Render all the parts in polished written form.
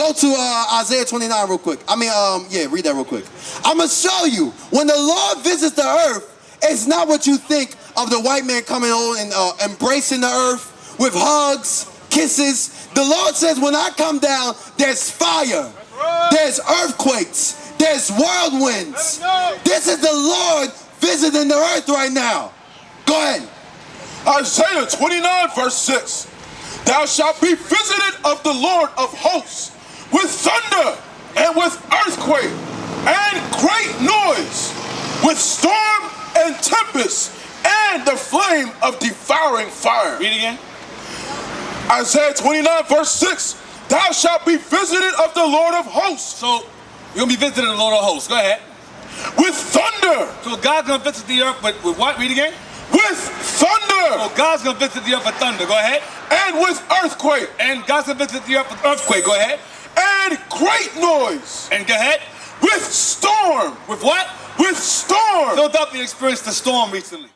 Go to Isaiah 29 real quick. Read that real quick. I'm going to show you, when the Lord visits the earth, it's not what you think of the white man coming on and embracing the earth with hugs, kisses. The Lord says, when I come down, there's fire, there's earthquakes, there's whirlwinds. This is the Lord visiting the earth right now. Go ahead. Isaiah 29 verse 6. Thou shalt be visited of the Lord of hosts with thunder and with earthquake and great noise, with storm and tempest and the flame of devouring fire. Read again. Isaiah 29 verse 6. Thou shalt be visited of the Lord of hosts. So you're going to be visited of the Lord of hosts. Go ahead. With thunder. So God's going to visit the earth with what? Read again. With thunder. So God's going to visit the earth with thunder. Go ahead. And with earthquake. And God's going to visit the earth with earthquake. Go ahead. And great noise. And go ahead. With storm. With what? With storm. Philadelphia experienced a storm recently.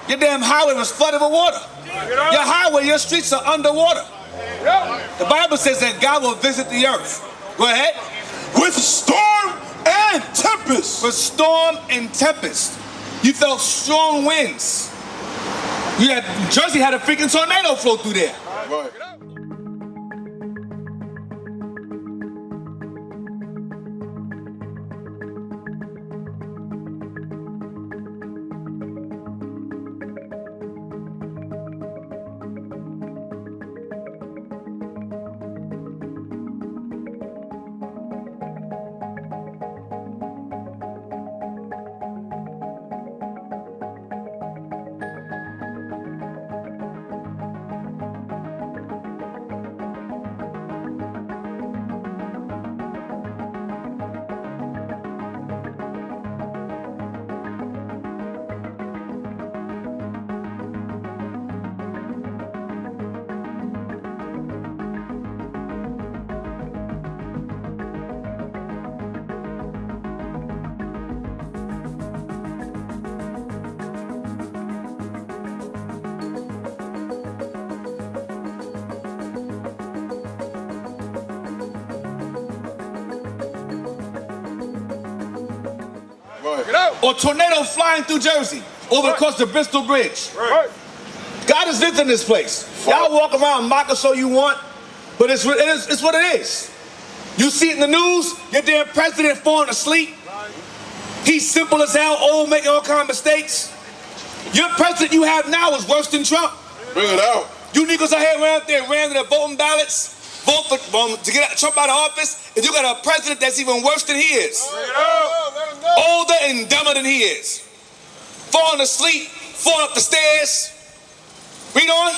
Your damn highway was flooded with water. Your highway, your streets are underwater. The Bible says that God will visit the earth. Go ahead. With storm and tempest. With storm and tempest. You felt strong winds. Jersey had a freaking tornado flow through there. Right. Or tornado flying through Jersey, over across the Bristol Bridge. Right. God is visiting this place. Y'all walk around mock us all you want, but it's what it is. You see it in the news, your damn president falling asleep. He's simple as hell, old, making all kinds of mistakes. Your president you have now is worse than Trump. Bring it out. You niggas out here around there ran the voting ballots, vote for to get Trump out of office, and you got a president that's even worse than he is. Older and dumber than he is. Falling asleep, falling up the stairs. Read on.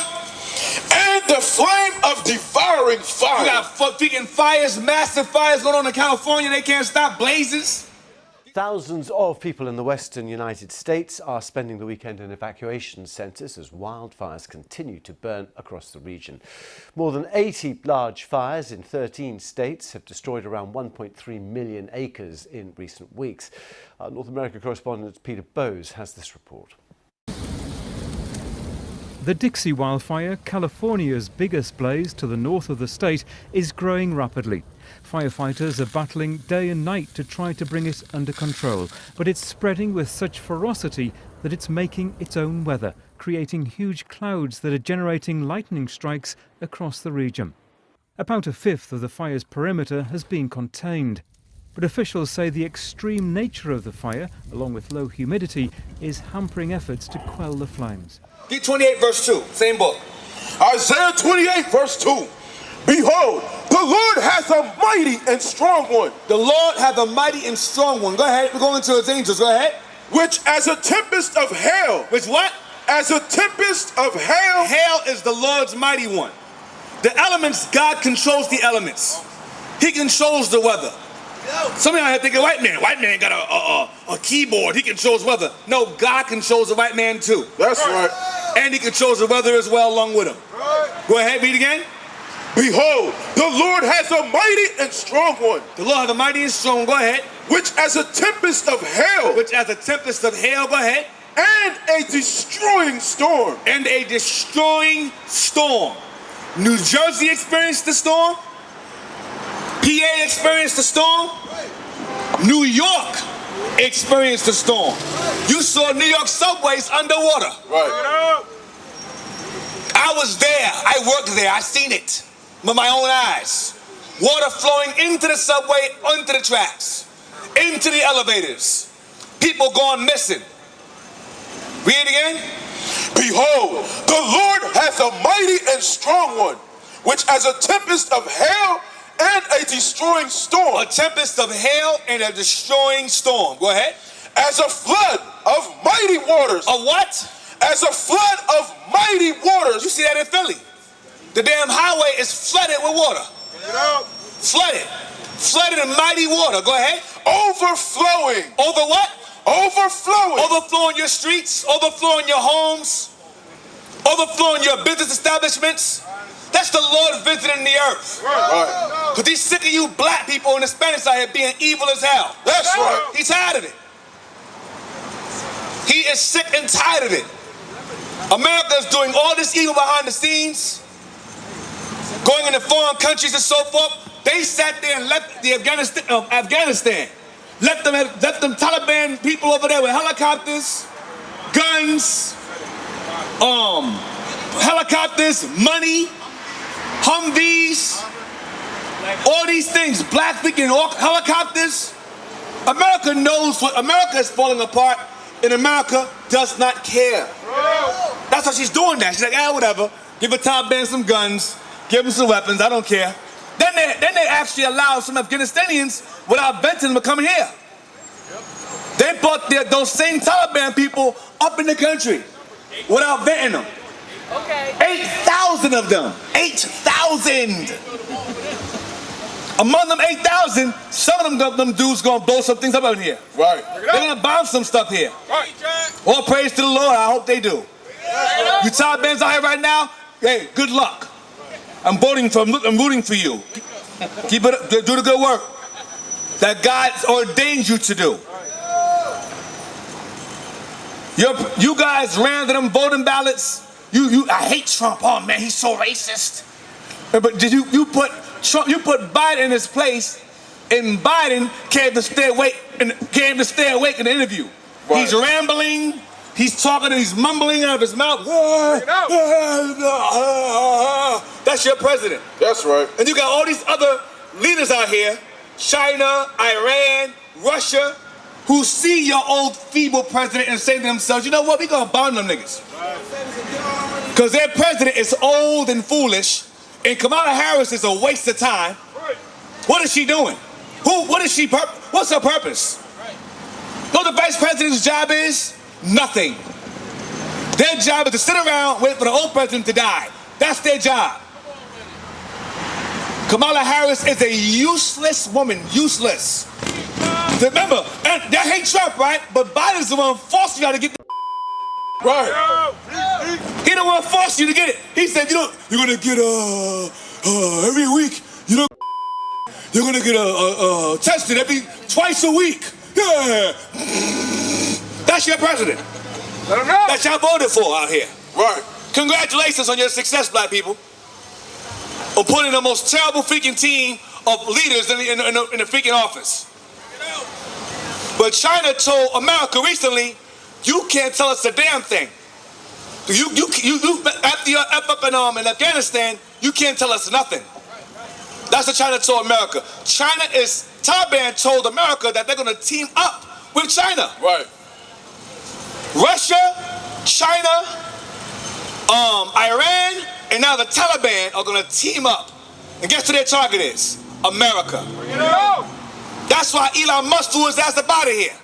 And the flame of devouring fire. You got freaking fires, massive fires going on in California. They can't stop blazes. Thousands of people in the western United States are spending the weekend in evacuation centres as wildfires continue to burn across the region. More than 80 large fires in 13 states have destroyed around 1.3 million acres in recent weeks. Our North America correspondent Peter Bowes has this report. The Dixie wildfire, California's biggest blaze to the north of the state, is growing rapidly. Firefighters are battling day and night to try to bring it under control, but it's spreading with such ferocity that it's making its own weather, creating huge clouds that are generating lightning strikes across the region. About a fifth of the fire's perimeter has been contained. But officials say the extreme nature of the fire, along with low humidity, is hampering efforts to quell the flames. Get 28 verse 2, same book. Isaiah 28 verse 2. Behold, the Lord hath a mighty and strong one. The Lord hath a mighty and strong one. Go ahead, we're going to his angels, go ahead. Which as a tempest of hail. Which what? As a tempest of hail. Hail is the Lord's mighty one. The elements, God controls the elements. He controls the weather. Some of y'all here thinking white man got a keyboard, he controls weather. No, God controls the white man too. That's right. And he controls the weather as well along with him. Go ahead, read again. Behold, the Lord has a mighty and strong one. The Lord has a mighty and strong one, go ahead. Which as a tempest of hail. Which as a tempest of hail, go ahead. And a destroying storm. And a destroying storm. New Jersey experienced the storm. PA experienced the storm. New York experienced the storm. You saw New York subways underwater. Right. I was there. I worked there. I seen it with my own eyes. Water flowing into the subway, onto the tracks, into the elevators. People going missing. Read it again. Behold, the Lord hath a mighty and strong one, which as a tempest of hail and a destroying storm. A tempest of hail and a destroying storm. Go ahead. As a flood of mighty waters. A what? As a flood of mighty waters. You see that in Philly. The damn highway is flooded with water. Flooded. Flooded in mighty water. Go ahead. Overflowing. Over what? Overflowing. Overflowing your streets. Overflowing your homes. Overflowing your business establishments. That's the Lord visiting the earth. Right. Because he's sick of you black people and Hispanics out here being evil as hell. That's right. He's tired of it. He is sick and tired of it. America is doing all this evil behind the scenes, going into foreign countries and so forth. They sat there and left the Afghanistan. Let them Taliban people over there with helicopters, guns, helicopters, money, Humvees, all these things, black freaking helicopters. America knows what America is falling apart, and America does not care. That's why she's doing that. She's like, whatever. Give a Taliban some guns, give them some weapons. I don't care. Then they actually allowed some Afghanistanians without venting them to come here. They brought those same Taliban people up in the country without venting them. Okay. 8,000 of them. 8,000. Among them 8,000, some of them dudes gonna blow some things up out here. Right. They're gonna bomb some stuff here. Right. All praise to the Lord. I hope they do. You Talibans out here right now, hey, good luck. I'm rooting for you. Keep it up, do the good work that God ordained you to do. You guys ran to them voting ballots. I hate Trump. Oh man, he's so racist. But did you put Trump? You put Biden in his place, and Biden came to stay awake in the interview. Right. He's rambling. He's talking and he's mumbling out of his mouth. That's your president. That's right. And you got all these other leaders out here, China, Iran, Russia, who see your old feeble president and say to themselves, you know what, we gonna bomb them niggas. Because their president is old and foolish, and Kamala Harris is a waste of time. What is she doing? What's her purpose? You know what the vice president's job is? Nothing. Their job is to sit around, wait for the old president to die. That's their job. Kamala Harris is a useless woman, useless. Remember, and they hate Trump, right? But Biden's the one forcing y'all to get the right. He the one forcing you to get it. He said, you're gonna get every week. You're gonna get tested twice a week. Yeah. That's your president. That y'all voted for out here. Right. Congratulations on your success, black people. On putting the most terrible freaking team of leaders in the freaking office. But China told America recently, you can't tell us a damn thing. You after your F up in Afghanistan, you can't tell us nothing. That's what China told America. Taliban told America that they're going to team up with China. Right. Russia, China, Iran, and now the Taliban are going to team up. And guess who their target is? America. That's why Elon Musk threw his ass up out of here.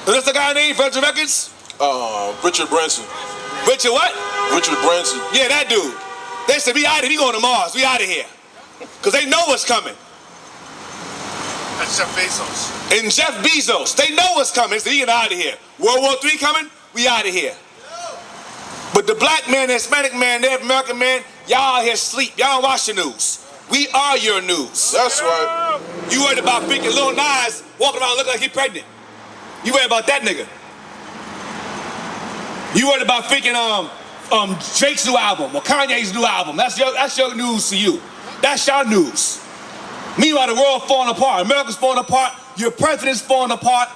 What's the guy named Virgin Records? Richard Branson. Richard what? Richard Branson. Yeah, that dude. They said, we out of here, we going to Mars, we out of here. Because they know what's coming. That's Jeff Bezos. And Jeff Bezos, they know what's coming. They said, we get out of here. World War III coming, we out of here. But the black man, the Hispanic man, the American man, y'all out here sleep. Y'all don't watch the news. We are your news. That's right. You worried about freaking Lil Nas walking around looking like he pregnant. You worried about that nigga. You worried about freaking Drake's new album or Kanye's new album. That's your news to you. That's your news. Meanwhile, the world falling apart. America's falling apart. Your president's falling apart.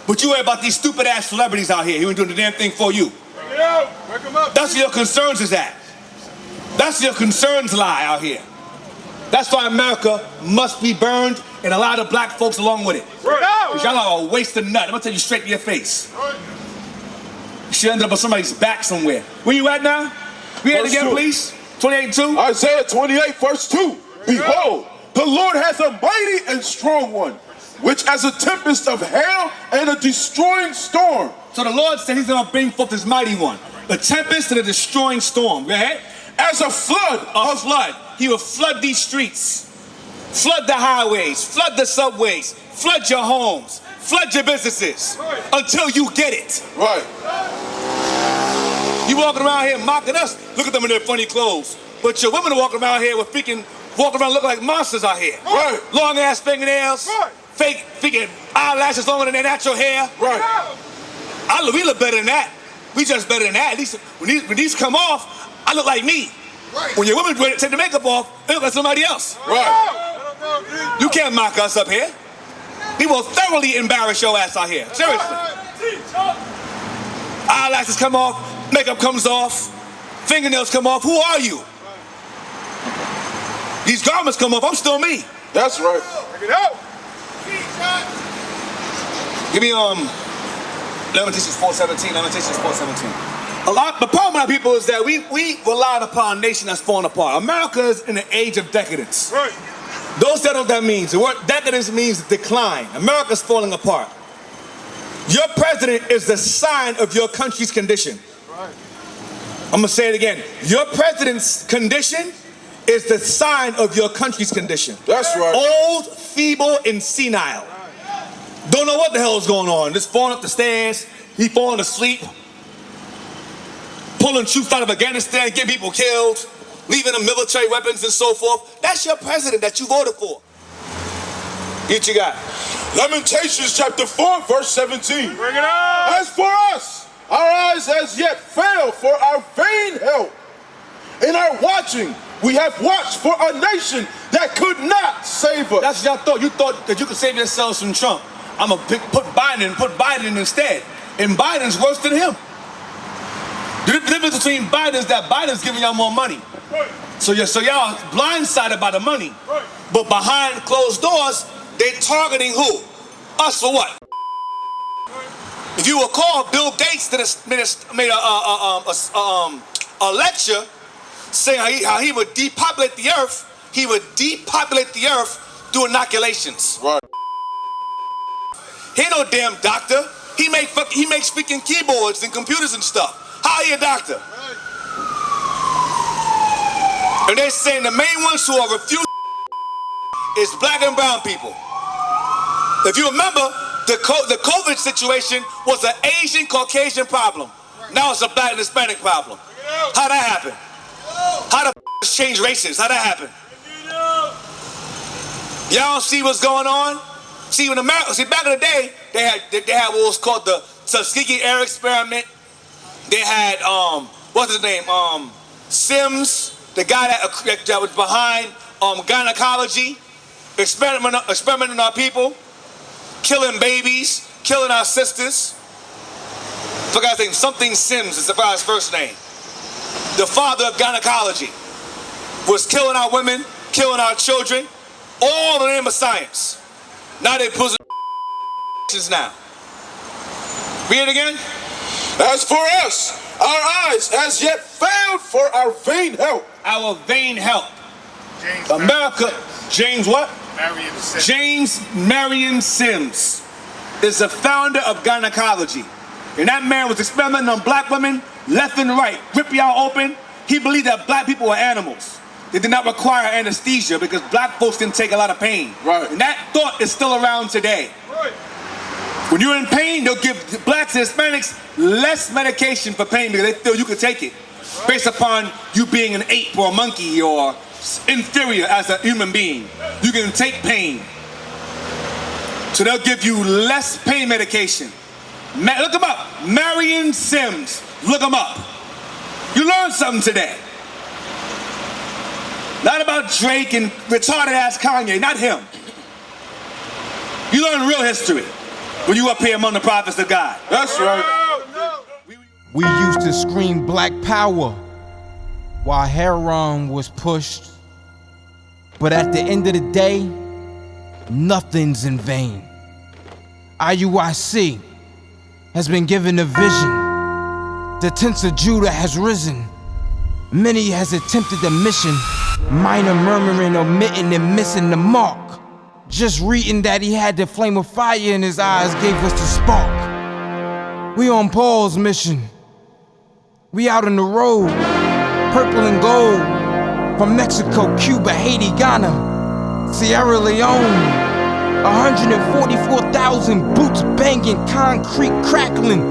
But you worry about these stupid ass celebrities out here. He ain't doing the damn thing for you. Wake him up. That's where your concerns is at. That's where your concerns lie out here. That's why America must be burned and a lot of black folks along with it. Because y'all are a waste of nut. I'm gonna tell you straight to your face. You should end up on somebody's back somewhere. Where you at now? Read it again, please. 28:2. Isaiah 28, verse 2. Behold, the Lord has a mighty and strong one, which as a tempest of hail and a destroying storm. So the Lord said he's gonna bring forth this mighty one. A tempest and a destroying storm. Go ahead. As a flood. A flood. He will flood these streets. Flood the highways. Flood the subways. Flood your homes. Flood your businesses. Until you get it. Right. You walking around here mocking us. Look at them in their funny clothes. But your women are walking around here with walking around looking like monsters out here. Right. Long ass fingernails. Right. Fake freaking eyelashes longer than their natural hair. Right. We look better than that. We just better than that. At least when these come off, I look like me. Right. When your women take the makeup off, they look like somebody else. Right. You can't mock us up here. We will thoroughly embarrass your ass out here. Seriously. Eyelashes come off, makeup comes off, fingernails come off. Who are you? These garments come off. I'm still me. That's right. Check it out. Give me Lamentations 4:17. Lamentations 4:17. The problem with our people is that we rely upon a nation that's falling apart. America is in an age of decadence. Right. Those that know what that means. The word decadence means decline. America's falling apart. Your president is the sign of your country's condition. Right. I'm gonna say it again. Your president's condition is the sign of your country's condition. That's right. Old, feeble, and senile. Don't know what the hell is going on. Just falling up the stairs. He falling asleep. Pulling troops out of Afghanistan, getting people killed, leaving them military weapons and so forth. That's your president that you voted for. What you got? Lamentations chapter 4, verse 17. Bring it on! As for us, our eyes as yet fail for our vain help. In our watching, we have watched for a nation that could not save us. That's what y'all thought. You thought that you could save yourselves from Trump. I'm going to put Biden instead. And Biden's worse than him. The difference between Biden is that Biden's giving y'all more money. Right. So y'all blindsided by the money. Right. But behind closed doors, they targeting who? Us for what? If you recall, Bill Gates made a lecture saying how he would depopulate the earth. He would depopulate the earth through inoculations. Right. He ain't no damn doctor. He makes freaking keyboards and computers and stuff. How are you a doctor? And they're saying the main ones who are refusing is black and brown people. If you remember, the COVID situation was an Asian Caucasian problem. Now it's a black and Hispanic problem. How'd that happen? How the change races? How'd that happen? Y'all don't see what's going on? See, back in the day, they had what was called the Tuskegee Air Experiment. They had what's his name? Sims, the guy that was behind gynecology, experimenting on our people, killing babies, killing our sisters. Forgot his name. Something Sims is his first name. The father of gynecology was killing our women, killing our children, all in the name of science. Now they pushing now. Read it again. As for us, our eyes as yet failed for our vain help. Our vain help. America, James what? Marion Sims. James Marion Sims is the founder of gynecology. And that man was experimenting on black women left and right, rip y'all open. He believed that black people were animals. They did not require anesthesia because black folks didn't take a lot of pain. Right. And that thought is still around today. Right. When you're in pain, they'll give blacks and Hispanics less medication for pain because they feel you can take it based upon you being an ape or a monkey or inferior as a human being. You can take pain. So they'll give you less pain medication. Look them up. Marion Sims. Look them up. You learned something today. Not about Drake and retarded ass Kanye, not him. You learn real history when you up here among the prophets of God. That's right. We used to scream black power while heroin was pushed. But at the end of the day, nothing's in vain. IUIC has been given a vision. The tents of Judah has risen. Many has attempted the mission. Minor murmuring, omitting, and missing the mark. Just reading that he had the flame of fire in his eyes gave us the spark. We on Paul's mission. We out on the road, purple and gold. From Mexico, Cuba, Haiti, Ghana, Sierra Leone. 144,000 boots banging, concrete crackling.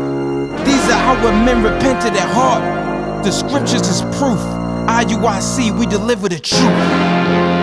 These are our men repented at heart. The scriptures is proof. IUIC, we deliver the truth.